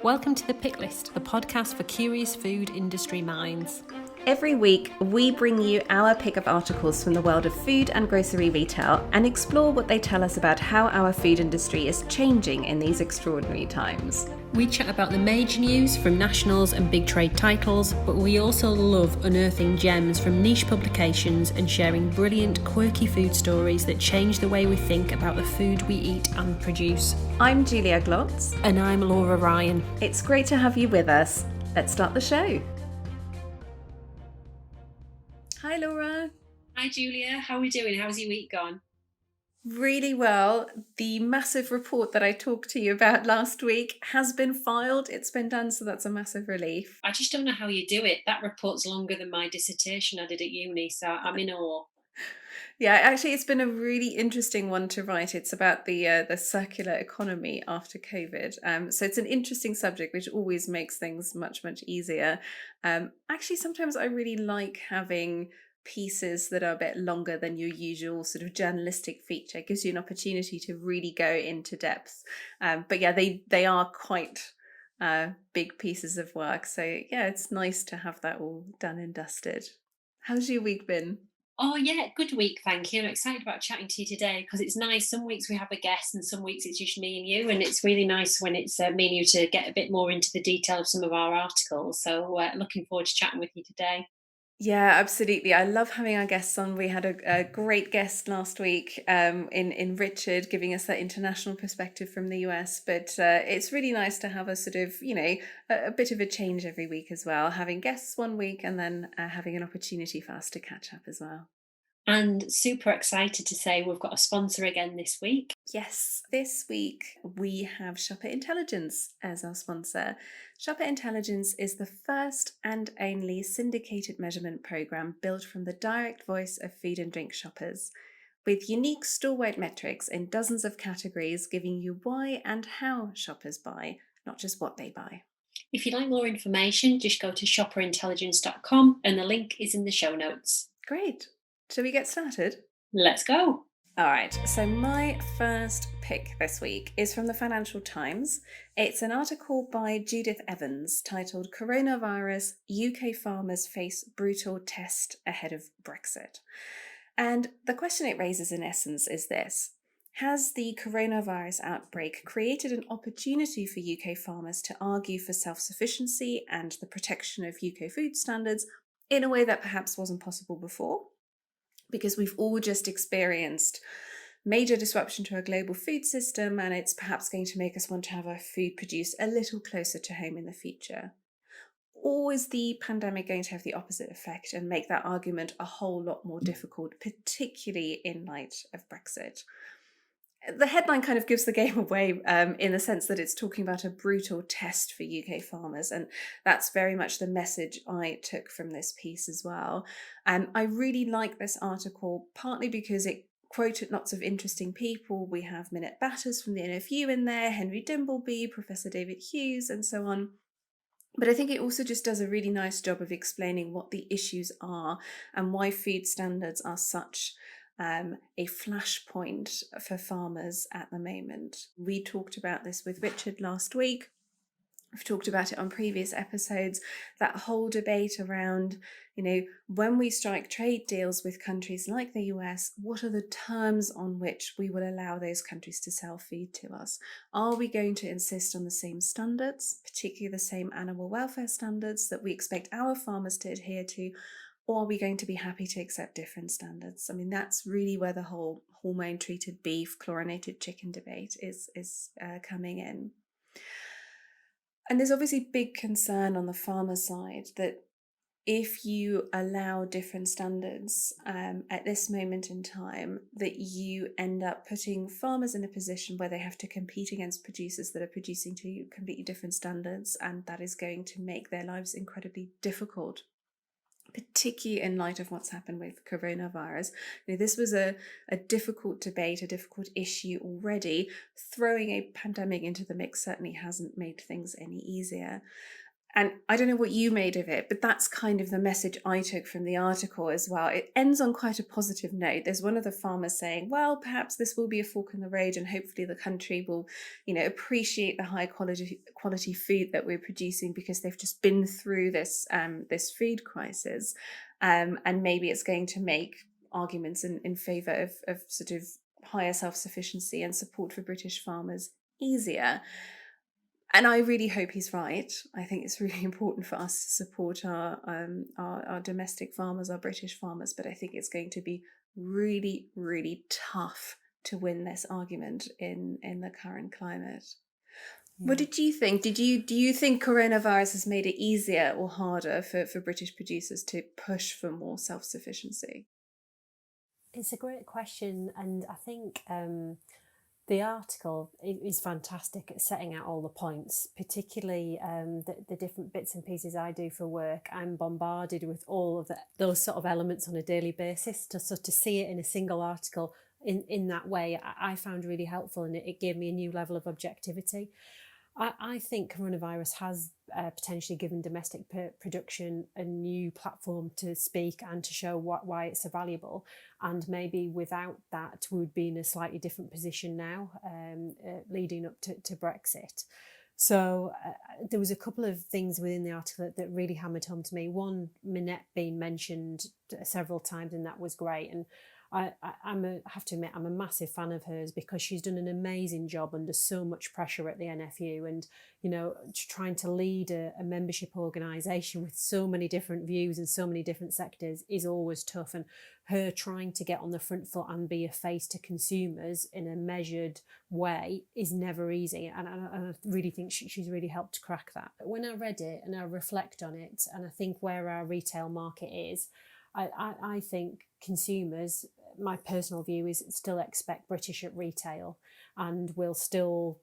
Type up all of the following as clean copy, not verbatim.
Welcome to The Pick List, the podcast for curious food industry minds. Every week, we bring you our pick of articles from the world of food and grocery retail and explore what they tell us about how our food industry is changing in these extraordinary times. We chat about the major news from nationals and big trade titles, but we also love unearthing gems from niche publications and sharing brilliant, quirky food stories that change the way we think about the food we eat and produce. I'm Julia Glotz. And I'm Laura Ryan. It's great to have you with us. Let's start the show. Hi, Laura. Hi, Julia. How are we doing? How's your week gone? Really well. The massive report that I talked to you about last week has been filed. It's been done, so that's a massive relief. I just don't know how you do it. That report's longer than my dissertation I did at uni, so I'm in awe. Yeah, actually, it's been a really interesting one to write. It's about the circular economy after COVID. So it's an interesting subject, which always makes things much, much easier. Actually, sometimes I really like having pieces that are a bit longer than your usual sort of journalistic feature. It gives you an opportunity to really go into depth. But yeah, they are quite big pieces of work. So yeah, it's nice to have that all done and dusted. How's your week been? Oh, yeah, good week, thank you. I'm excited about chatting to you today because it's nice. Some weeks we have a guest and some weeks it's just me and you. And it's really nice when it's me and you to get a bit more into the detail of some of our articles. So looking forward to chatting with you today. Yeah, absolutely. I love having our guests on. We had a great guest last week in Richard, giving us that international perspective from the US. But it's really nice to have a sort of, a bit of a change every week as well, having guests one week and then having an opportunity for us to catch up as well. And super excited to say we've got a sponsor again this week. Yes, this week we have Shopper Intelligence as our sponsor. Shopper Intelligence is the first and only syndicated measurement program built from the direct voice of food and drink shoppers, with unique store-wide metrics in dozens of categories giving you why and how shoppers buy, not just what they buy. If you'd like more information, just go to shopperintelligence.com and the link is in the show notes. Great. Shall we get started? Let's go. All right, so my first pick this week is from the Financial Times. It's an article by Judith Evans titled Coronavirus, UK Farmers Face Brutal Test Ahead of Brexit. And the question it raises in essence is this: has the coronavirus outbreak created an opportunity for UK farmers to argue for self-sufficiency and the protection of UK food standards in a way that perhaps wasn't possible before? Because we've all just experienced major disruption to our global food system, and it's perhaps going to make us want to have our food produced a little closer to home in the future. Or is the pandemic going to have the opposite effect and make that argument a whole lot more difficult, particularly in light of Brexit? The headline kind of gives the game away in the sense that it's talking about a brutal test for UK farmers, and that's very much the message I took from this piece as well. I really like this article, partly because it quoted lots of interesting people. We have Minette Batters from the NFU in there, Henry Dimbleby, Professor David Hughes, and so on. But I think it also just does a really nice job of explaining what the issues are and why food standards are such a flashpoint for farmers at the moment. We talked about this with Richard last week. We've talked about it on previous episodes, that whole debate around, when we strike trade deals with countries like the US, what are the terms on which we will allow those countries to sell food to us? Are we going to insist on the same standards, particularly the same animal welfare standards that we expect our farmers to adhere to? Or are we going to be happy to accept different standards? I mean, that's really where the whole hormone-treated beef, chlorinated chicken debate is coming in. And there's obviously big concern on the farmer side that if you allow different standards at this moment in time, that you end up putting farmers in a position where they have to compete against producers that are producing to completely different standards, and that is going to make their lives incredibly difficult, particularly in light of what's happened with coronavirus. This was a difficult debate, a difficult issue already. Throwing a pandemic into the mix certainly hasn't made things any easier. And I don't know what you made of it, but that's kind of the message I took from the article as well. It ends on quite a positive note. There's one of the farmers saying, well, perhaps this will be a fork in the road and hopefully the country will, appreciate the high quality food that we're producing because they've just been through this food crisis. And maybe it's going to make arguments in favour of sort of higher self-sufficiency and support for British farmers easier. And I really hope he's right. I think it's really important for us to support our domestic farmers, our British farmers. But I think it's going to be really, really tough to win this argument in the current climate. Yeah. What did you think? Do you think coronavirus has made it easier or harder for British producers to push for more self-sufficiency? It's a great question, and I think the article is fantastic at setting out all the points, particularly the different bits and pieces I do for work. I'm bombarded with all of those sort of elements on a daily basis. So to see it in a single article in that way, I found really helpful, and it gave me a new level of objectivity. I think coronavirus has potentially given domestic production a new platform to speak and to show why it's so valuable. And maybe without that, we would be in a slightly different position now, leading up to Brexit. So there was a couple of things within the article that really hammered home to me. One, Minette being mentioned several times, and that was great. And I have to admit, I'm a massive fan of hers because she's done an amazing job under so much pressure at the NFU, and trying to lead a membership organisation with so many different views and so many different sectors is always tough. And her trying to get on the front foot and be a face to consumers in a measured way is never easy. And I really think she's really helped to crack that. But when I read it and I reflect on it, and I think where our retail market is, I think consumers, my personal view is still expect British at retail, and will still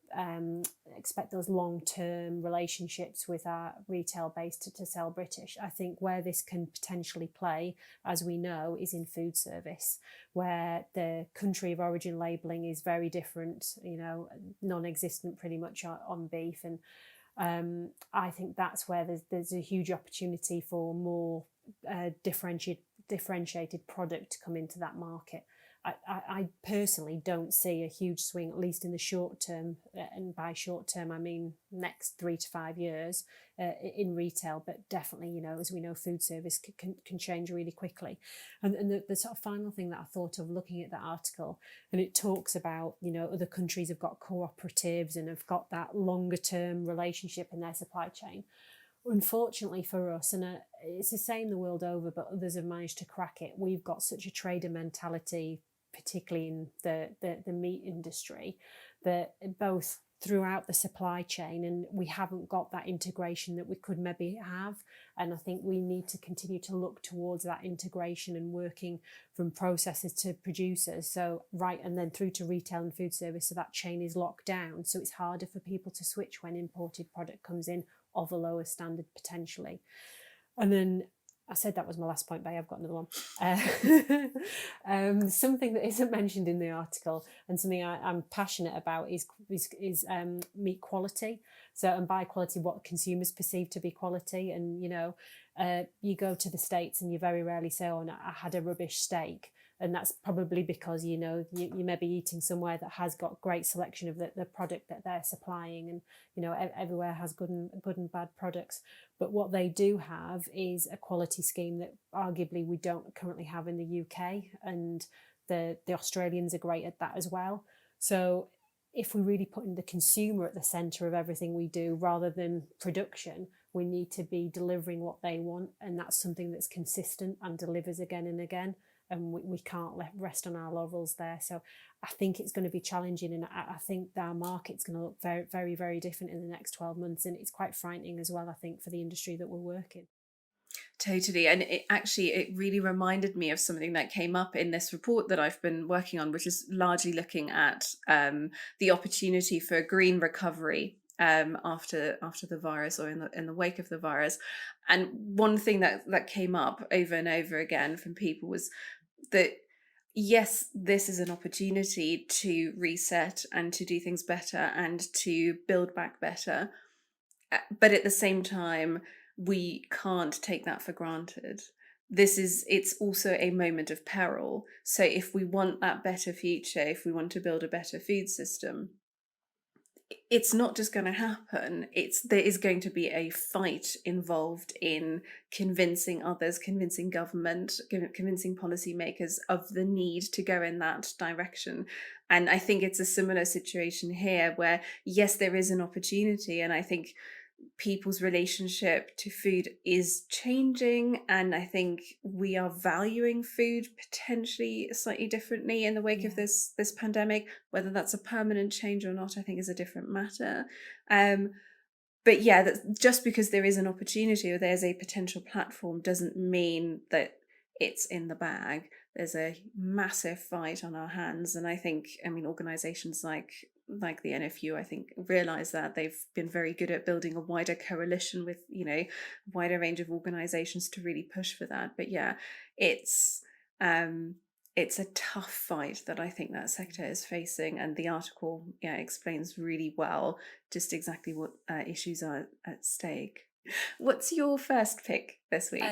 expect those long-term relationships with our retail base to sell British. I think where this can potentially play, as we know, is in food service, where the country of origin labelling is very different, non-existent pretty much on beef. And I think that's where there's a huge opportunity for more differentiated product to come into that market. I personally don't see a huge swing, at least in the short term, and by short term I mean next 3 to 5 years in retail, but definitely, as we know, food service can change really quickly. And the sort of final thing that I thought of looking at that article, and it talks about, other countries have got cooperatives and have got that longer term relationship in their supply chain. Unfortunately for us, and it's the same the world over, but others have managed to crack it, we've got such a trader mentality, particularly in the meat industry, that both throughout the supply chain, and we haven't got that integration that we could maybe have. And I think we need to continue to look towards that integration and working from processors to producers, and then through to retail and food service, so that chain is locked down, so it's harder for people to switch when imported product comes in of a lower standard potentially. And then I said that was my last point, but I've got another one. Something that isn't mentioned in the article, and something I'm passionate about, is meat quality. So, and by quality, what consumers perceive to be quality. And you go to the States and you very rarely say, "Oh, no, I had a rubbish steak." And that's probably because, you may be eating somewhere that has got great selection of the product that they're supplying. And, everywhere has good and bad products. But what they do have is a quality scheme that arguably we don't currently have in the UK. And the Australians are great at that as well. So if we're really putting the consumer at the centre of everything we do rather than production, we need to be delivering what they want. And that's something that's consistent and delivers again and again. And we can't rest on our laurels there. So I think it's going to be challenging, and I think our market's going to look very, very, very different in the next 12 months. And it's quite frightening as well, I think, for the industry that we're working. Totally. And it really reminded me of something that came up in this report that I've been working on, which is largely looking at the opportunity for green recovery after the virus, or in the wake of the virus. And one thing that came up over and over again from people was that, yes, this is an opportunity to reset and to do things better and to build back better. But at the same time, we can't take that for granted. It's also a moment of peril. So if we want that better future, if we want to build a better food system, it's not just going to happen. There is going to be a fight involved in convincing others, convincing government, convincing policymakers of the need to go in that direction. And I think it's a similar situation here where, yes, there is an opportunity, and I think people's relationship to food is changing, and I think we are valuing food potentially slightly differently in the wake of Yeah. this pandemic. Whether that's a permanent change or not, I think is a different matter. But yeah, that just because there is an opportunity or there's a potential platform doesn't mean that it's in the bag. There's a massive fight on our hands, and I think, I mean, organisations like the NFU, I think, realise that they've been very good at building a wider coalition with, a wider range of organisations to really push for that. But yeah, it's it's a tough fight that I think that sector is facing, and the article explains really well just exactly what issues are at stake. What's your first pick this week?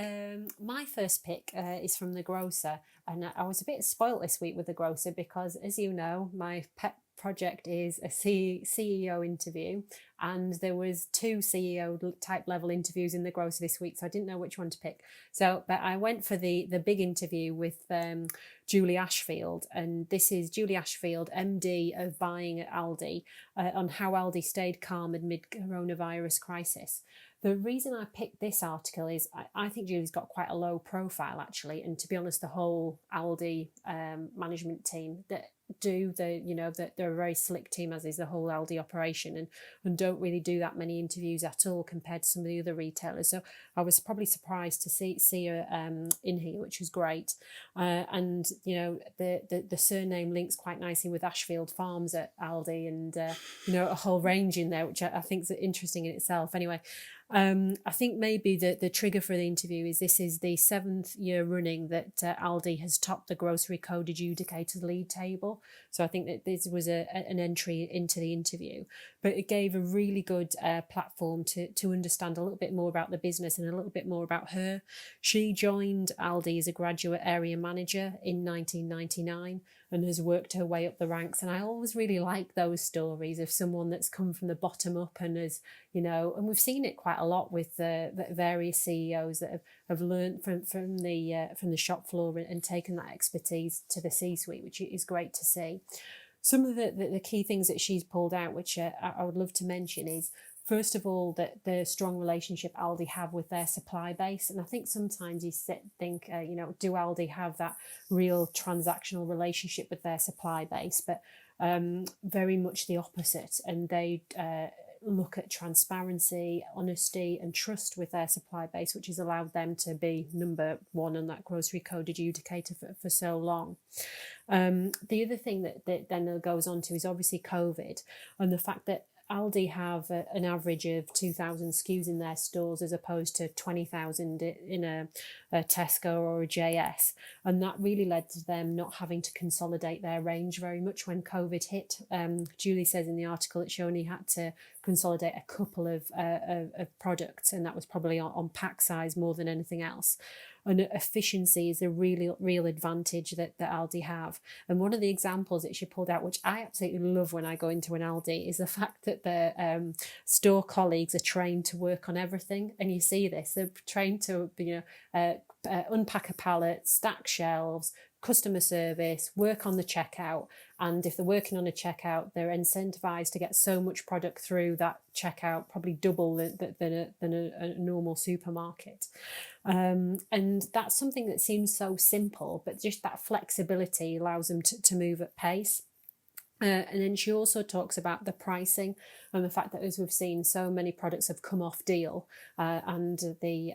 My first pick is from the grocer, and I was a bit spoilt this week with the grocer because, as you know, my pet project is a CEO interview, and there was 2 CEO type level interviews in the grocer this week, so I didn't know which one to pick. But I went for the big interview with Julie Ashfield, and this is Julie Ashfield, MD of buying at Aldi, on how Aldi stayed calm amid coronavirus crisis. The reason I picked this article is I think Julie's got quite a low profile, actually, and to be honest, the whole Aldi management team that they're a very slick team, as is the whole Aldi operation, and don't really do that many interviews at all compared to some of the other retailers. So I was probably surprised to see her in here, which was great. And the surname links quite nicely with Ashfield Farms at Aldi, and a whole range in there, which I think is interesting in itself. Anyway, I think maybe the trigger for the interview is this is the 7th year running that Aldi has topped the grocery code adjudicators league table. So I think that this was an entry into the interview, but it gave a really good platform to understand a little bit more about the business and a little bit more about her. She joined Aldi as a graduate area manager in 1999 and has worked her way up the ranks. And I always really like those stories of someone that's come from the bottom up and has, and we've seen it quite a lot with the various CEOs that have learned from the shop floor and taken that expertise to the C-suite, which is great to see. Some of the key things that she's pulled out, which I would love to mention, is first of all, that the strong relationship Aldi have with their supply base. And I think sometimes you think, do Aldi have that real transactional relationship with their supply base? But very much the opposite. And they look at transparency, honesty and trust with their supply base, which has allowed them to be number 1 on that grocery code adjudicator for so long. The other thing that then goes on to is obviously COVID and the fact that Aldi have an average of 2,000 SKUs in their stores as opposed to 20,000 in a Tesco or a JS. And that really led to them not having to consolidate their range very much when COVID hit. Julie says in the article that she only had to consolidate a couple of products, and that was probably on pack size more than anything else. And efficiency is a real advantage that Aldi have. And one of the examples that she pulled out, which I absolutely love when I go into an Aldi, is the fact that their store colleagues are trained to work on everything. And you see this, they're trained to unpack a pallet, stack shelves, customer service, work on the checkout. And if they're working on a checkout, they're incentivized to get so much product through that checkout, probably double than a normal supermarket. And that's something that seems so simple, but just that flexibility allows them to move at pace. And then she also talks about the pricing and the fact that, as we've seen, so many products have come off deal and the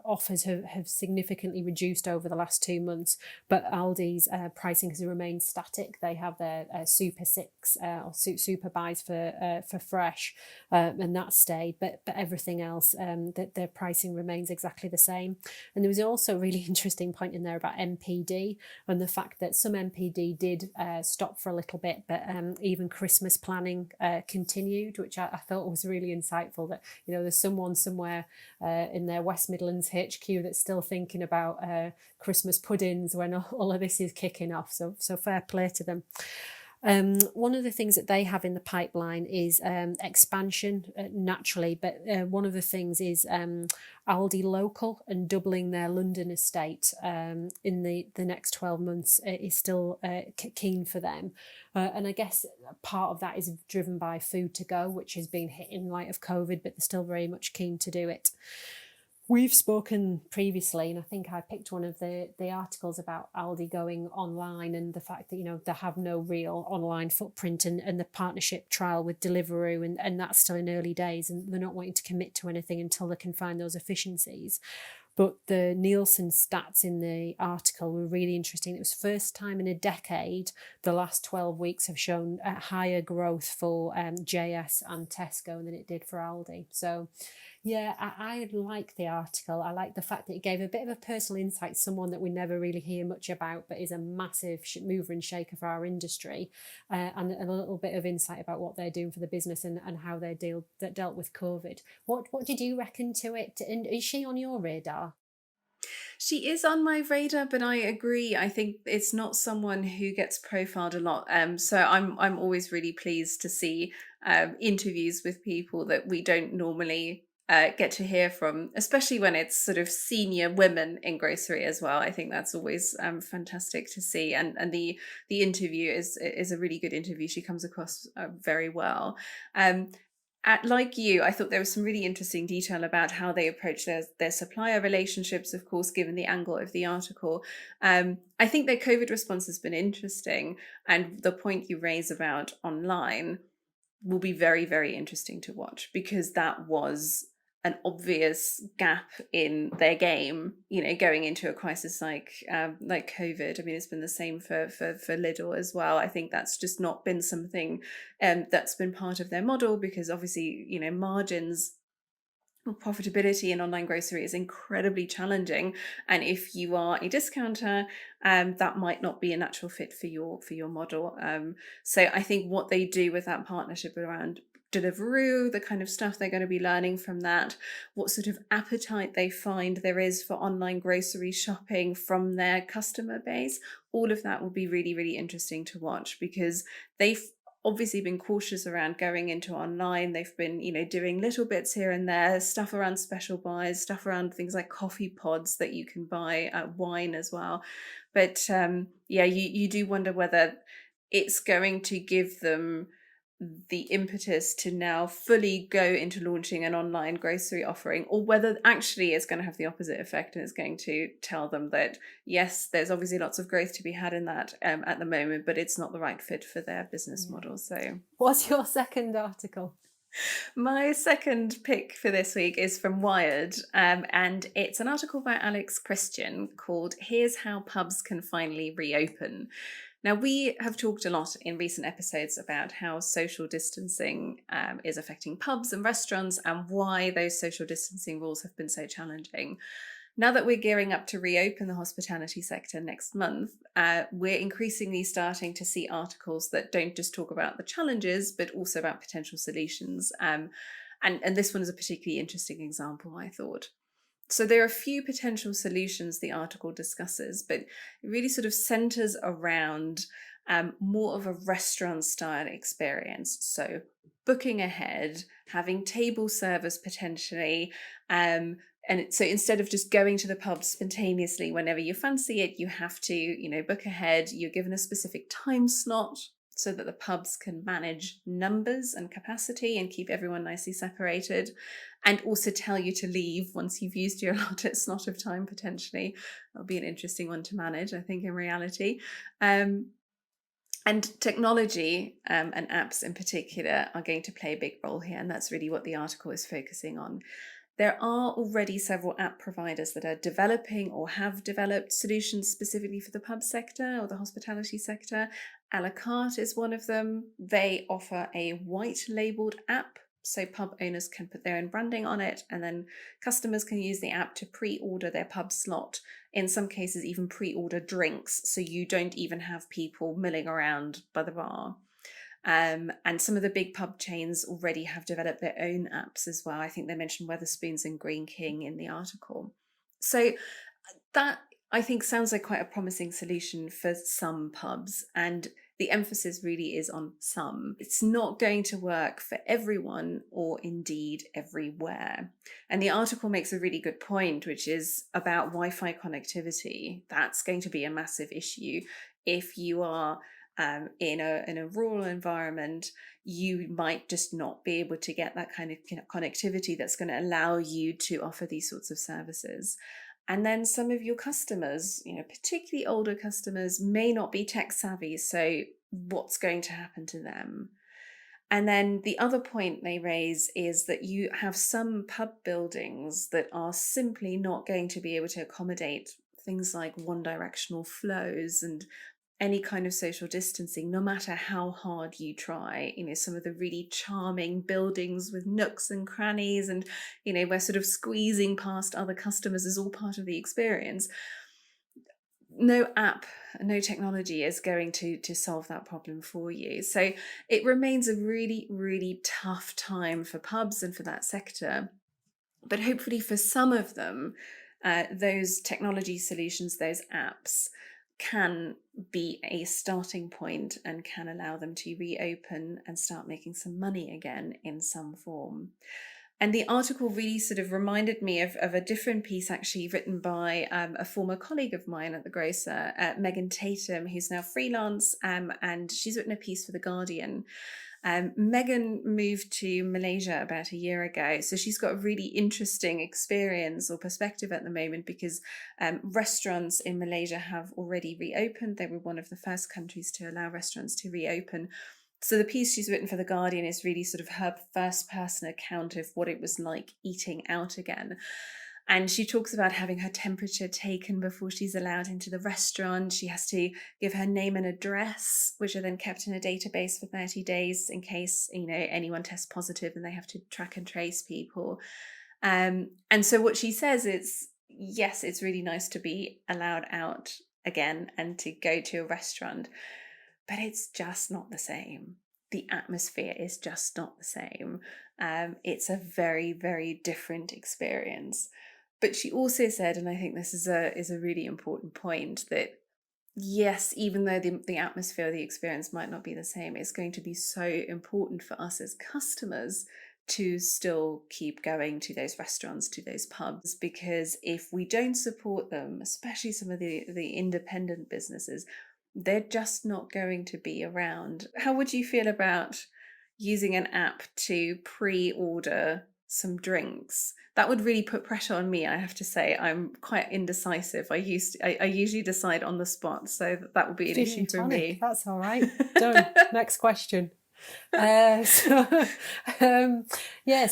offers have significantly reduced over the last 2 months. But Aldi's pricing has remained static. They have their Super 6 or Super buys for fresh, and that stayed. But everything else, that their pricing remains exactly the same. And there was also a really interesting point in there about MPD and the fact that some MPD did stop for a little bit, but even Christmas planning continued, which I thought was really insightful. That there's someone somewhere in their West Midlands HQ that's still thinking about Christmas puddings when all of this is kicking off. So fair play to them. One of the things that they have in the pipeline is expansion naturally, but one of the things is Aldi Local and doubling their London estate in the next 12 months is still keen for them. And I guess part of that is driven by food to go, which has been hit in light of COVID, but they're still very much keen to do it. We've spoken previously, and I think I picked one of the articles about Aldi going online and the fact that, they have no real online footprint and the partnership trial with Deliveroo, and that's still in early days, and they're not wanting to commit to anything until they can find those efficiencies. But the Nielsen stats in the article were really interesting. It was first time in a decade, the last 12 weeks have shown higher growth for JS and Tesco than it did for Aldi. So yeah, I like the article. I like the fact that it gave a bit of a personal insight, someone that we never really hear much about, but is a massive mover and shaker for our industry, and a little bit of insight about what they're doing for the business and how they dealt with COVID. What did you reckon to it? And is she on your radar? She is on my radar, but I agree. I think it's not someone who gets profiled a lot. So I'm always really pleased to see interviews with people that we don't normally get to hear from, especially when it's sort of senior women in grocery as well. I think that's always fantastic to see, and the interview is a really good interview. She comes across very well. Like you, I thought there was some really interesting detail about how they approach their supplier relationships, of course, given the angle of the article. I think their COVID response has been interesting, and the point you raise about online will be very, very interesting to watch, because that was an obvious gap in their game, going into a crisis like COVID. I mean, it's been the same for Lidl as well. I think that's just not been something that's been part of their model, because obviously, margins, profitability in online grocery is incredibly challenging, and if you are a discounter, that might not be a natural fit for your model. So I think what they do with that partnership around Deliveroo, the kind of stuff they're going to be learning from that, what sort of appetite they find there is for online grocery shopping from their customer base, all of that will be really, really interesting to watch, because they've obviously been cautious around going into online. They've been, doing little bits here and there, stuff around special buys, stuff around things like coffee pods that you can buy, wine as well. But you do wonder whether it's going to give them the impetus to now fully go into launching an online grocery offering, or whether actually it's going to have the opposite effect and it's going to tell them that, yes, there's obviously lots of growth to be had in that at the moment, but it's not the right fit for their business model. So what's your second article? My second pick for this week is from Wired, and it's an article by Alex Christian called "Here's How Pubs Can Finally Reopen." Now, we have talked a lot in recent episodes about how social distancing is affecting pubs and restaurants, and why those social distancing rules have been so challenging. Now that we're gearing up to reopen the hospitality sector next month, we're increasingly starting to see articles that don't just talk about the challenges, but also about potential solutions. And this one is a particularly interesting example, I thought. So there are a few potential solutions the article discusses, but it really sort of centers around more of a restaurant style experience. So booking ahead, having table service potentially, and so instead of just going to the pub spontaneously whenever you fancy it, you have to, book ahead. You're given a specific time slot so that the pubs can manage numbers and capacity and keep everyone nicely separated, and also tell you to leave once you've used your allotted slot of time potentially. That'll be an interesting one to manage, I think, in reality. And technology and apps in particular are going to play a big role here, and that's really what the article is focusing on. There are already several app providers that are developing or have developed solutions specifically for the pub sector or the hospitality sector. A la carte is one of them. They offer a white labeled app, so pub owners can put their own branding on it, and then customers can use the app to pre-order their pub slot. In some cases, even pre-order drinks, so you don't even have people milling around by the bar. And some of the big pub chains already have developed their own apps as well. I think they mentioned Wetherspoons and Green King in the article. So that, I think, sounds like quite a promising solution for some pubs, and the emphasis really is on some. It's not going to work for everyone or indeed everywhere. And the article makes a really good point, which is about Wi-Fi connectivity. That's going to be a massive issue. If you are in a rural environment, you might just not be able to get that kind of connectivity that's going to allow you to offer these sorts of services. And then some of your customers, particularly older customers, may not be tech savvy. So what's going to happen to them? And then the other point they raise is that you have some pub buildings that are simply not going to be able to accommodate things like one-directional flows and any kind of social distancing, no matter how hard you try. Some of the really charming buildings with nooks and crannies and, we're sort of squeezing past other customers is all part of the experience. No app, no technology is going to solve that problem for you. So it remains a really, really tough time for pubs and for that sector. But hopefully for some of them, those technology solutions, those apps, can be a starting point and can allow them to reopen and start making some money again in some form. And the article really sort of reminded me of a different piece actually written by a former colleague of mine at the grocer, Megan Tatum, who's now freelance, and she's written a piece for The Guardian. Megan moved to Malaysia about a year ago, so she's got a really interesting experience or perspective at the moment, because restaurants in Malaysia have already reopened. They were one of the first countries to allow restaurants to reopen. So the piece she's written for The Guardian is really sort of her first person account of what it was like eating out again. And she talks about having her temperature taken before she's allowed into the restaurant. She has to give her name and address, which are then kept in a database for 30 days in case, anyone tests positive and they have to track and trace people. And so what she says is, yes, it's really nice to be allowed out again and to go to a restaurant, but it's just not the same. The atmosphere is just not the same. It's a very, very different experience. But she also said, and I think this is a really important point, that yes, even though the atmosphere, the experience might not be the same, it's going to be so important for us as customers to still keep going to those restaurants, to those pubs, because if we don't support them, especially some of the independent businesses, they're just not going to be around. How would you feel about using an app to pre-order some drinks? That would really put pressure on me, I have to say. I'm quite indecisive. I usually decide on the spot, so that would be an issue for me. That's all right. Done. Next question. So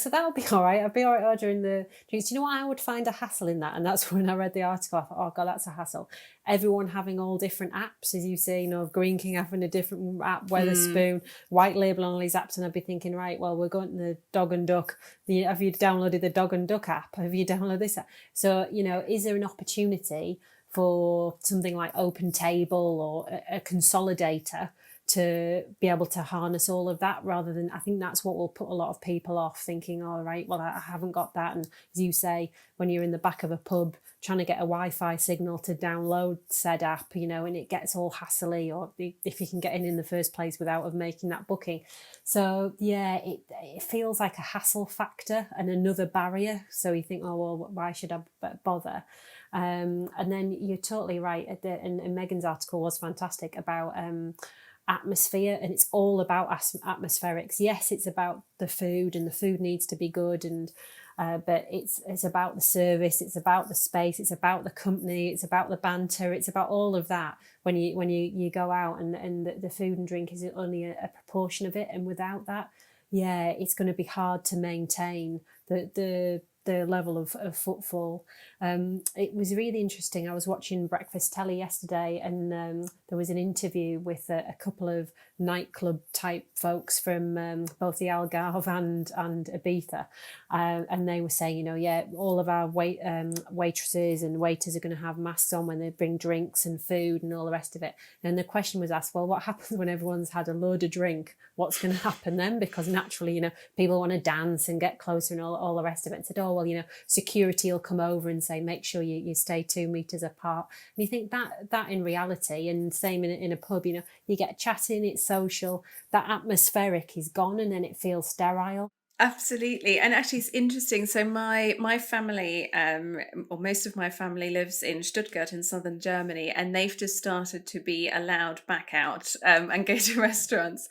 that'll be all right. I'll be all right ordering the drinks. Do you know what I would find a hassle in that? And that's when I read the article, I thought, oh God, that's a hassle. Everyone having all different apps, as you say, Green King having a different app, Wetherspoon, White Label on all these apps, and I'd be thinking, right, well, we're going to the Dog and Duck. Have you downloaded the Dog and Duck app? Have you downloaded this app? So, is there an opportunity for something like Open Table or a consolidator to be able to harness all of that, rather than, I think that's what will put a lot of people off, thinking, all right, well, I haven't got that. And as you say, when you're in the back of a pub trying to get a Wi-Fi signal to download said app, and it gets all hassly, or if you can get in the first place without making that booking. So yeah, it feels like a hassle factor and another barrier. So you think, oh, well, why should I bother? And then you're totally right. And Megan's article was fantastic about atmosphere, and it's all about atmospherics. Yes, it's about the food, and the food needs to be good, and but it's about the service, it's about the space, it's about the company, it's about the banter, it's about all of that when you go out, and the food and drink is only a proportion of it. And without that, yeah, it's going to be hard to maintain the the level of footfall. It was really interesting. I was watching Breakfast Telly yesterday, and there was an interview with a couple of nightclub type folks from both the Algarve and Ibiza, and they were saying, all of our waitresses and waiters are going to have masks on when they bring drinks and food and all the rest of it. And the question was asked, well, what happens when everyone's had a load of drink? What's going to happen then? Because naturally, people want to dance and get closer and all the rest of it. And said, oh, well, security will come over and say, make sure you stay 2 meters apart. And you think that in reality, and same in a pub, you get chatting, it's social, that atmospheric is gone, and then it feels sterile. Absolutely. And actually it's interesting. So my family, or most of my family, lives in Stuttgart in southern Germany, and they've just started to be allowed back out and go to restaurants.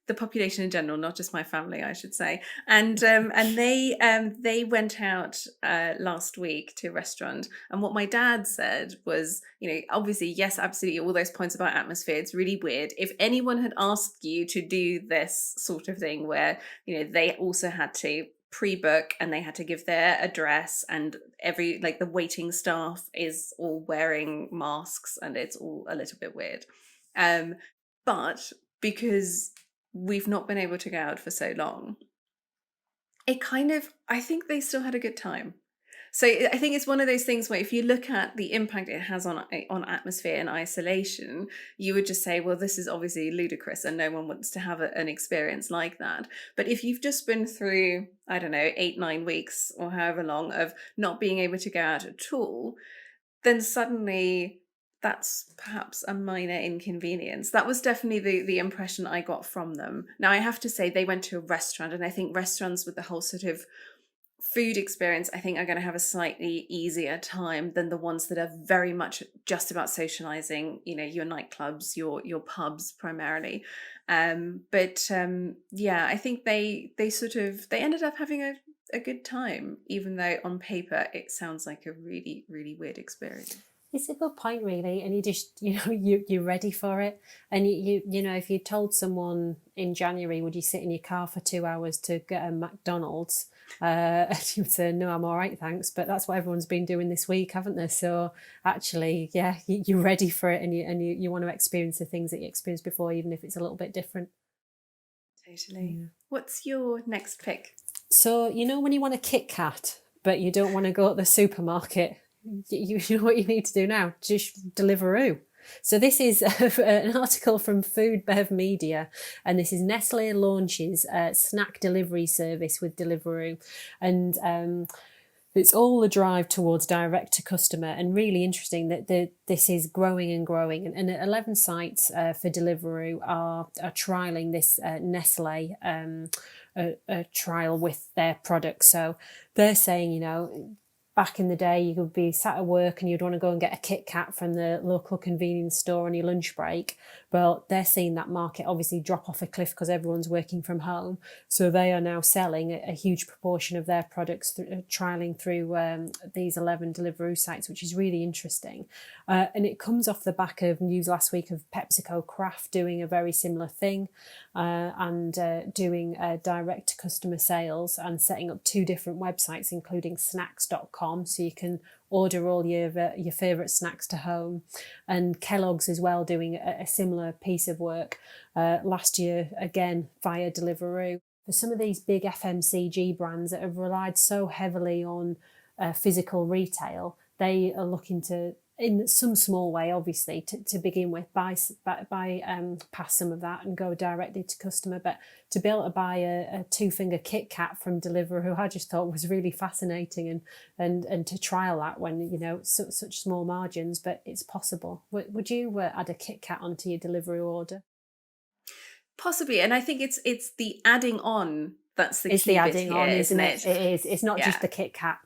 The population in general, not just my family, I should say. And they went out last week to a restaurant. And what my dad said was, obviously, yes, absolutely, all those points about atmosphere, it's really weird. If anyone had asked you to do this sort of thing where, they also had to pre-book and they had to give their address, and the waiting staff is all wearing masks, and it's all a little bit weird. But because we've not been able to go out for so long, I think they still had a good time. So I think it's one of those things where if you look at the impact it has on atmosphere and isolation, you would just say, well, this is obviously ludicrous and no one wants to have an experience like that. But if you've just been through, I don't know, 8-9 weeks or however long of not being able to go out at all, then suddenly that's perhaps a minor inconvenience. That was definitely the impression I got from them. Now, I have to say they went to a restaurant, and I think restaurants with the whole sort of food experience, I think, are going to have a slightly easier time than the ones that are very much just about socializing, your nightclubs, your pubs primarily. Yeah, I think they ended up having a good time, even though on paper it sounds like a really, really weird experience. It's a good point, really, and you just, you're ready for it. And if you told someone in January, would you sit in your car for 2 hours to get a McDonald's? And you would say, no, I'm all right, thanks. But that's what everyone's been doing this week, haven't they? So actually, yeah, you're ready for it, and you want to experience the things that you experienced before, even if it's a little bit different. Totally. Yeah. What's your next pick? So, when you want a Kit Kat, but you don't want to go to the supermarket, you know what you need to do now? Just Deliveroo. So this is an article from Food Bev Media, and this is Nestlé launches a snack delivery service with Deliveroo, and it's all the drive towards direct to customer, and really interesting that this is growing and growing. And 11 sites for Deliveroo are trialing this Nestlé a trial with their products. So they're saying, back in the day, you could be sat at work and you'd want to go and get a Kit Kat from the local convenience store on your lunch break. Well, they're seeing that market obviously drop off a cliff because everyone's working from home. So they are now selling a huge proportion of their products, trialing through these 11 Deliveroo sites, which is really interesting. And it comes off the back of news last week of PepsiCo Kraft doing a very similar thing, and doing direct customer sales and setting up 2 different websites, including snacks.com, so you can order all your favourite snacks to home, and Kellogg's as well doing a similar piece of work last year, again via Deliveroo. For some of these big FMCG brands that have relied so heavily on physical retail, they are looking to, in some small way, obviously, to begin with, bypass some of that and go directly to customer. But to be able to buy a 2-finger Kit Kat from Deliveroo, I just thought was really fascinating, and to trial that when such small margins, but it's possible. Would you add a Kit Kat onto your Deliveroo order? Possibly, and I think it's the adding on that's the key. It's the adding bit here, on, isn't it? it? It is. It's not just the Kit Kat.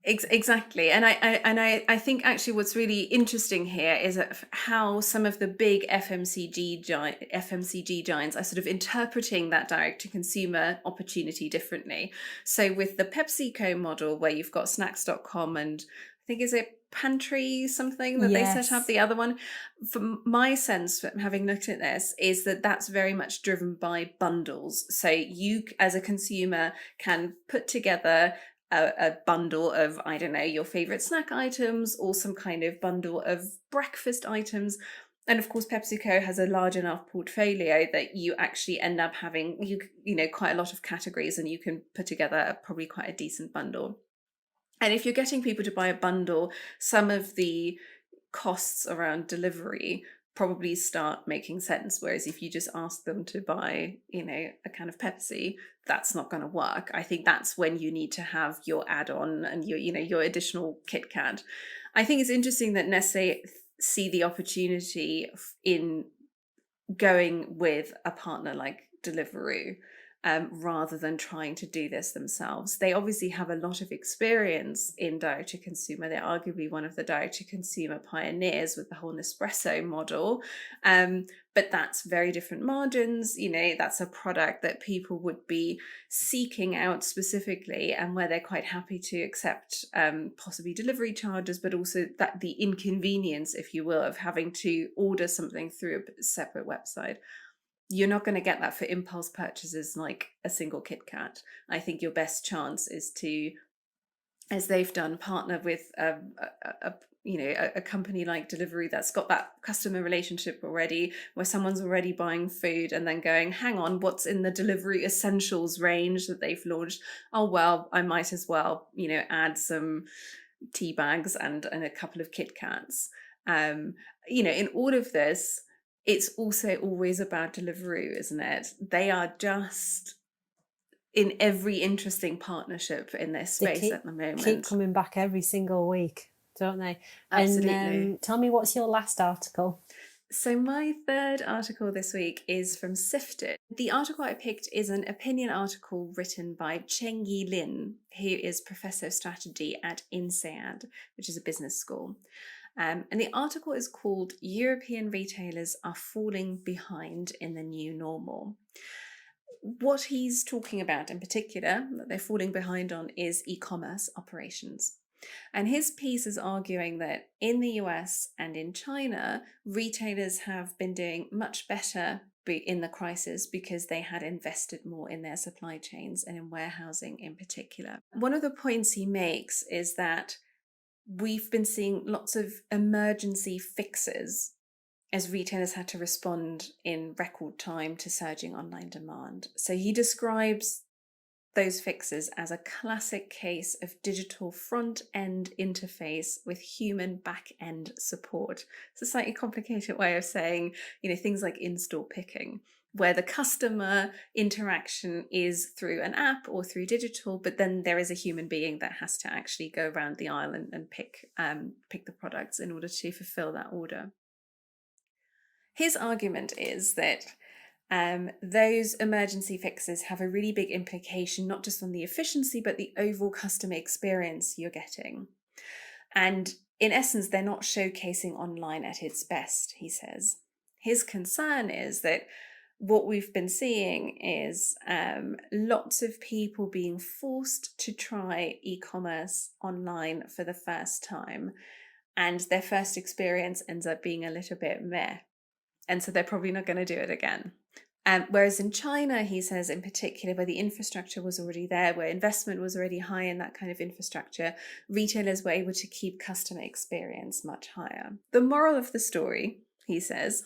Exactly. And I think actually what's really interesting here is how some of the big FMCG giants are sort of interpreting that direct to consumer opportunity differently. So with the PepsiCo model, where you've got snacks.com and I think, is it Pantry something that they set up, the other one? From my sense, from having looked at this, is that that's very much driven by bundles. So you as a consumer can put together a bundle of, I don't know, your favorite snack items or some kind of bundle of breakfast items. And of course, PepsiCo has a large enough portfolio that you actually end up having, quite a lot of categories, and you can put together probably quite a decent bundle. And if you're getting people to buy a bundle, some of the costs around delivery probably start making sense. Whereas if you just ask them to buy, a can of Pepsi, that's not going to work. I think that's when you need to have your add-on and your additional Kit Kat. I think it's interesting that Nestle see the opportunity in going with a partner like Deliveroo, rather than trying to do this themselves. They obviously have a lot of experience in direct to consumer. They're arguably one of the direct to consumer pioneers with the whole Nespresso model. But that's very different margins. That's a product that people would be seeking out specifically, and where they're quite happy to accept possibly delivery charges, but also that the inconvenience, if you will, of having to order something through a separate website. You're not going to get that for impulse purchases like a single Kit Kat. I think your best chance is to, as they've done, partner with a company like Deliveroo that's got that customer relationship already, where someone's already buying food and then going, hang on, what's in the Deliveroo Essentials range that they've launched? Oh, well, I might as well, add some tea bags and a couple of Kit Kats. In all of this, it's also always about Deliveroo, isn't it? They are just in every interesting partnership in this space at the moment. Keep coming back every single week, don't they? Absolutely. And tell me, what's your last article? So my third article this week is from Sifted. The article I picked is an opinion article written by Cheng-Yi Lin, who is Professor of Strategy at INSEAD, which is a business school. And the article is called European Retailers Are Falling Behind in the New Normal. What he's talking about in particular, that they're falling behind on, is e-commerce operations. And his piece is arguing that in the US and in China, retailers have been doing much better in the crisis because they had invested more in their supply chains and in warehousing in particular. One of the points he makes is that we've been seeing lots of emergency fixes as retailers had to respond in record time to surging online demand. So he describes those fixes as a classic case of digital front-end interface with human back-end support. It's a slightly complicated way of saying, things like in-store picking, where the customer interaction is through an app or through digital, but then there is a human being that has to actually go around the aisle and pick the products in order to fulfill that order. His argument is that those emergency fixes have a really big implication, not just on the efficiency, but the overall customer experience you're getting. And in essence, they're not showcasing online at its best, he says. His concern is that what we've been seeing is lots of people being forced to try e-commerce online for the first time, and their first experience ends up being a little bit meh. And so they're probably not going to do it again. Whereas in China, he says in particular, where the infrastructure was already there, where investment was already high in that kind of infrastructure, retailers were able to keep customer experience much higher. The moral of the story, he says,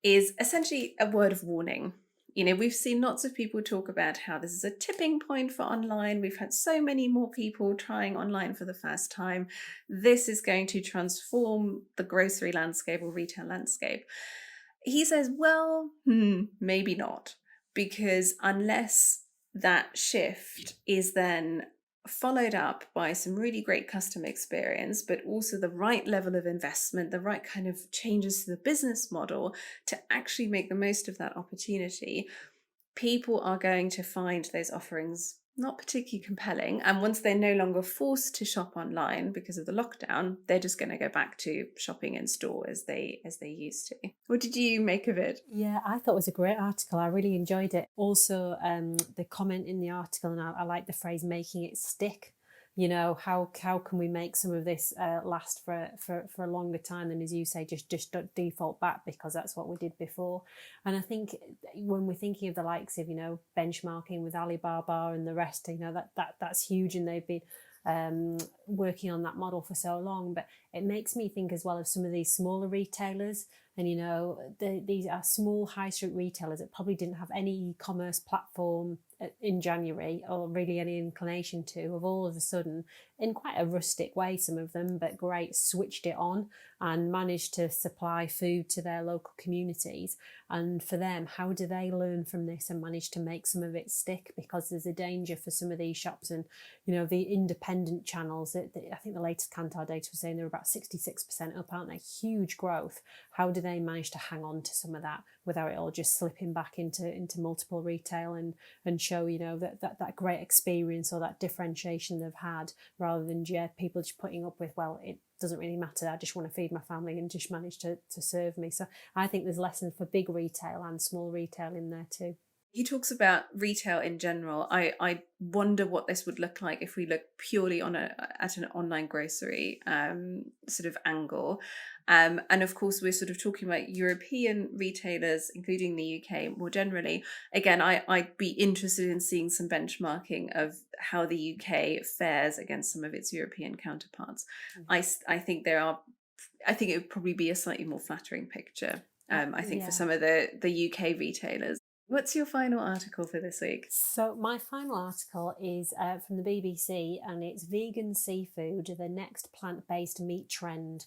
is essentially a word of warning. We've seen lots of people talk about how this is a tipping point for online. We've had so many more people trying online for the first time. This is going to transform the grocery landscape or retail landscape. He says, well, maybe not, because unless that shift is then followed up by some really great customer experience, but also the right level of investment, the right kind of changes to the business model to actually make the most of that opportunity, people are going to find those offerings not particularly compelling. And once they're no longer forced to shop online because of the lockdown, they're just going to go back to shopping in store as they used to. What did you make of it? Yeah, I thought it was a great article. I really enjoyed it. Also, the comment in the article, and I like the phrase "making it stick." How can we make some of this last for a longer time than, as you say, just don't default back because that's what we did before. And I think when we're thinking of the likes of benchmarking with Alibaba and the rest, that's huge, and they've been working on that model for so long. But it makes me think as well of some of these smaller retailers. And, you know, these are small high street retailers that probably didn't have any e-commerce platform in January, or really any inclination to, have all of a sudden, in quite a rustic way, some of them, but great, switched it on and managed to supply food to their local communities. And for them, how do they learn from this and manage to make some of it stick? Because there's a danger for some of these shops, and, you know, the independent channels, I think the latest Kantar data was saying they're about 66% up, aren't they? Huge growth. How do they manage to hang on to some of that without it all just slipping back into multiple retail, and show, you know, that great experience or that differentiation they've had, rather than people just putting up with, well, it doesn't really matter, I just want to feed my family and just manage to serve me. So I think there's lessons for big retail and small retail in there too. He talks about retail in general. I wonder what this would look like if we look purely at an online grocery sort of angle. And of course, we're sort of talking about European retailers, including the UK more generally. Again, I'd be interested in seeing some benchmarking of how the UK fares against some of its European counterparts. I think it would probably be a slightly more flattering picture. I think for some of the UK retailers. What's your final article for this week? So my final article is from the BBC, and it's vegan seafood, the next plant-based meat trend, ?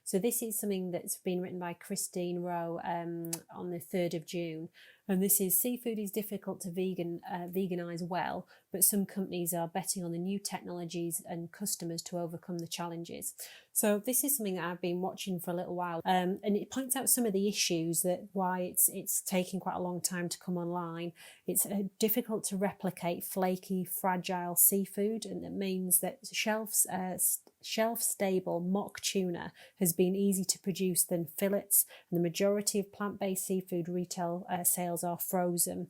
So this is something that's been written by Christine Rowe on the 3rd of June. And this is: seafood is difficult to veganise well, but some companies are betting on the new technologies and customers to overcome the challenges. So this is something that I've been watching for a little while, and it points out some of the issues that why it's taking quite a long time to come online. It's difficult to replicate flaky, fragile seafood, and it means that shelf-stable mock tuna has been easy to produce than fillets, and the majority of plant-based seafood retail sales are frozen.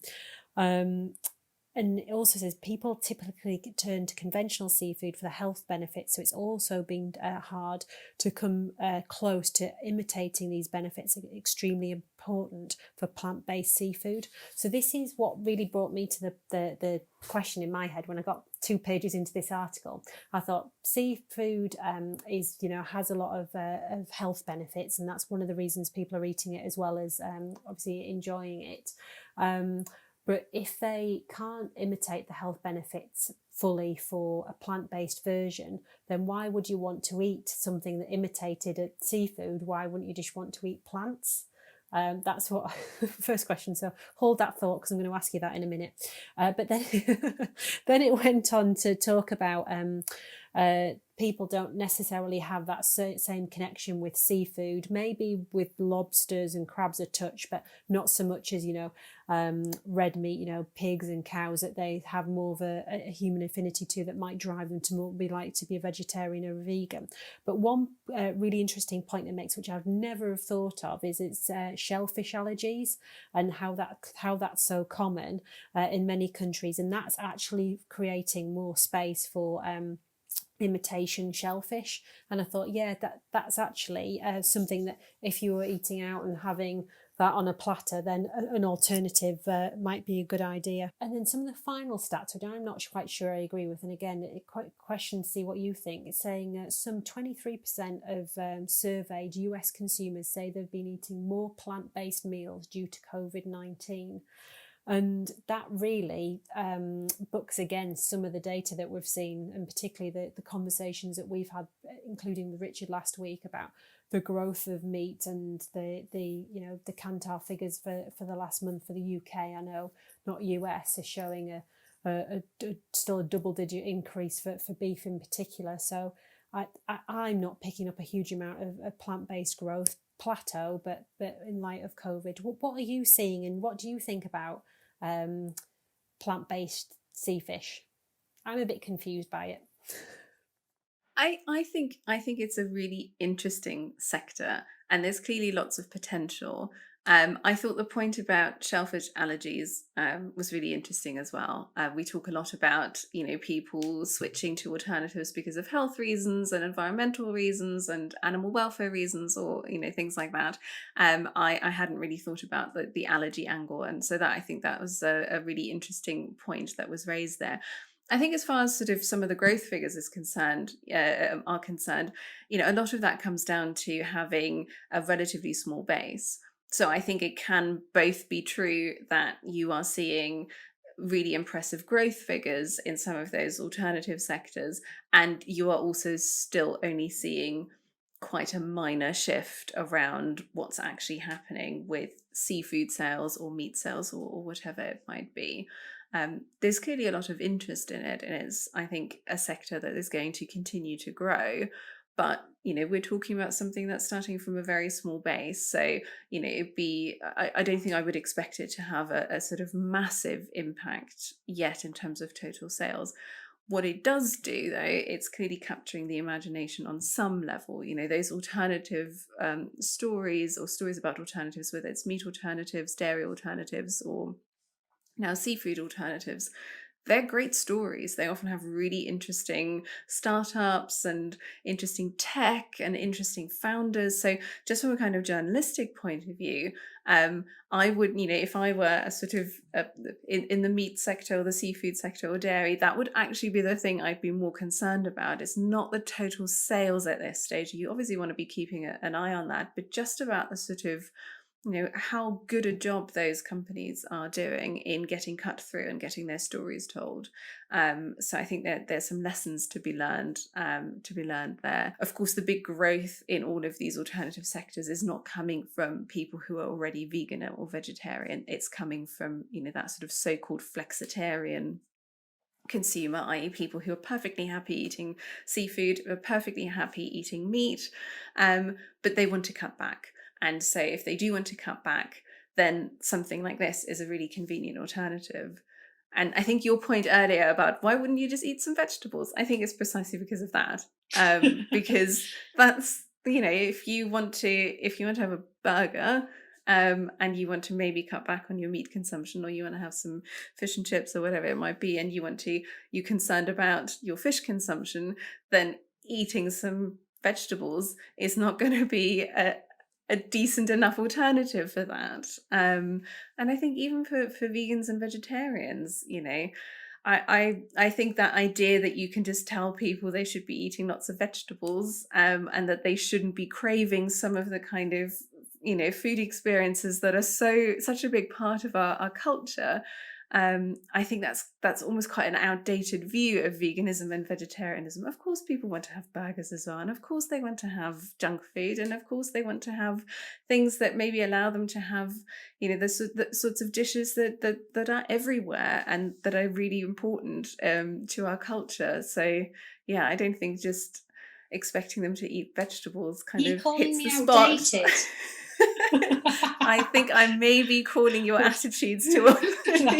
And it also says people typically turn to conventional seafood for the health benefits, so it's also been hard to come close to imitating these benefits. Extremely important for plant-based seafood. So this is what really brought me to the question in my head when I got 2 pages into this article. I thought seafood is, you know, has a lot of health benefits, and that's one of the reasons people are eating it, as well as obviously enjoying it. But if they can't imitate the health benefits fully for a plant-based version, then why would you want to eat something that imitated a seafood? Why wouldn't you just want to eat plants? That's what first question. So hold that thought, because I'm going to ask you that in a minute. But then, then it went on to talk about people don't necessarily have that same connection with seafood. Maybe with lobsters and crabs a touch, but not so much as, you know, red meat, you know, pigs and cows, that they have more of a human affinity to, that might drive them to be like to be a vegetarian or a vegan. But one really interesting point it makes, which I've never have thought of, is it's shellfish allergies, and how that's so common in many countries, and that's actually creating more space for imitation shellfish. And I thought, yeah, that's actually something that if you were eating out and having that on a platter, then an alternative might be a good idea. And then some of the final stats, which I'm not quite sure I agree with, and again, it quite question to see what you think. It's saying some 23% of surveyed US consumers say they've been eating more plant-based meals due to COVID-19. And that really books against some of the data that we've seen, and particularly the conversations that we've had, including with Richard last week, about the growth of meat, and the you know, the Kantar figures for the last month for the UK, I know, not US, are showing still a double-digit increase for beef in particular. So I'm not picking up a huge amount of plant-based growth, plateau, but in light of COVID, what are you seeing, and what do you think about plant-based sea fish? I'm a bit confused by it. I think it's a really interesting sector, and there's clearly lots of potential. I thought the point about shellfish allergies was really interesting as well. We talk a lot about, you know, people switching to alternatives because of health reasons and environmental reasons and animal welfare reasons, or, you know, things like that. I hadn't really thought about the allergy angle, and so that I think that was a really interesting point that was raised there. I think as far as sort of some of the growth figures are concerned, a lot of that comes down to having a relatively small base. So I think it can both be true that you are seeing really impressive growth figures in some of those alternative sectors, and you are also still only seeing quite a minor shift around what's actually happening with seafood sales or meat sales or whatever it might be. There's clearly a lot of interest in it, and it's, I think, a sector that is going to continue to grow. But we're talking about something that's starting from a very small base, so it'd be. I don't think I would expect it to have a sort of massive impact yet in terms of total sales. What it does do, though, it's clearly capturing the imagination on some level. Those alternative stories, or stories about alternatives, whether it's meat alternatives, dairy alternatives, or now seafood alternatives, they're great stories. They often have really interesting startups and interesting tech and interesting founders. So just from a kind of journalistic point of view, I would, if I were a sort of in the meat sector or the seafood sector or dairy, that would actually be the thing I'd be more concerned about. It's not the total sales at this stage. You obviously want to be keeping an eye on that, but just about the sort of how good a job those companies are doing in getting cut through and getting their stories told. So I think that there's some lessons to be learned there. Of course, the big growth in all of these alternative sectors is not coming from people who are already vegan or vegetarian. It's coming from that sort of so-called flexitarian consumer, i.e. people who are perfectly happy eating seafood, are perfectly happy eating meat, but they want to cut back. And so if they do want to cut back, then something like this is a really convenient alternative. And I think your point earlier about why wouldn't you just eat some vegetables? I think it's precisely because of that. Because that's, if you want to have a burger, and you want to maybe cut back on your meat consumption, or you want to have some fish and chips or whatever it might be, and you're concerned about your fish consumption, then eating some vegetables is not going to be a decent enough alternative for that. And I think even for vegans and vegetarians, I think that idea that you can just tell people they should be eating lots of vegetables, and that they shouldn't be craving some of the kind of food experiences that are such a big part of our culture. I think that's almost quite an outdated view of veganism and vegetarianism. Of course, people want to have burgers as well, and of course they want to have junk food, and of course they want to have things that maybe allow them to have the sorts of dishes that are everywhere and that are really important to our culture. So yeah, I don't think just expecting them to eat vegetables kind of hits the spot. I think I may be calling your attitudes to I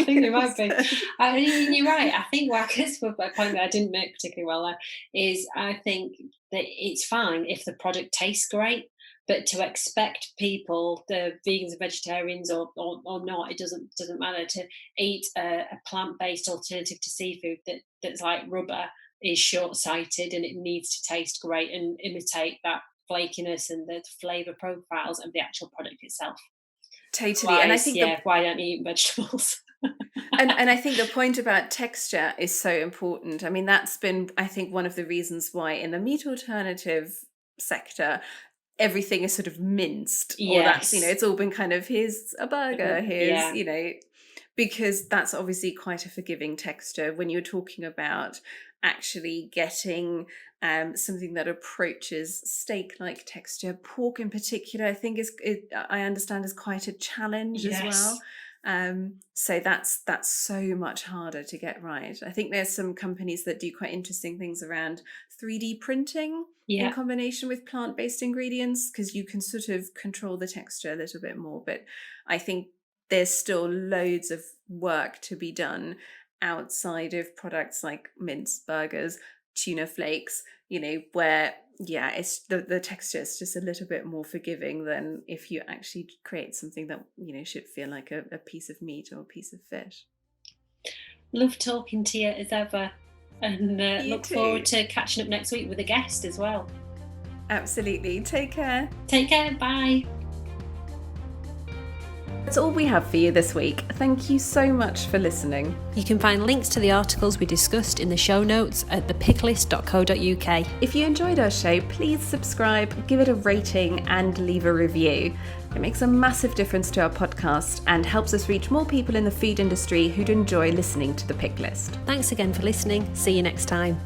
think you might be. You're right. I think a point that I didn't make particularly well there is, I think that it's fine if the product tastes great, but to expect people, the vegans and vegetarians or not, it doesn't matter, to eat a plant-based alternative to seafood that's like rubber is short-sighted, and it needs to taste great and imitate that flakiness and the flavour profiles of the actual product itself. Totally. And I think why don't you eat vegetables? and I think the point about texture is so important. I mean, that's been, I think, one of the reasons why in the meat alternative sector everything is sort of minced. Yes. Or that's, it's all been kind of, here's a burger, here's, because that's obviously quite a forgiving texture when you're talking about actually getting something that approaches steak-like texture. Pork in particular, I think I understand is quite a challenge as well. So that's so much harder to get right. I think there's some companies that do quite interesting things around 3D printing in combination with plant-based ingredients, because you can sort of control the texture a little bit more. But I think there's still loads of work to be done outside of products like mince burgers, tuna flakes, where it's the texture is just a little bit more forgiving than if you actually create something that should feel like a piece of meat or a piece of fish. Love talking to you as ever, and look forward to catching up next week with a guest as well. Absolutely. Take care. Bye. That's all we have for you this week. Thank you so much for listening. You can find links to the articles we discussed in the show notes at thepicklist.co.uk. If you enjoyed our show, please subscribe, give it a rating and leave a review. It makes a massive difference to our podcast and helps us reach more people in the food industry who'd enjoy listening to The Pick List. Thanks again for listening. See you next time.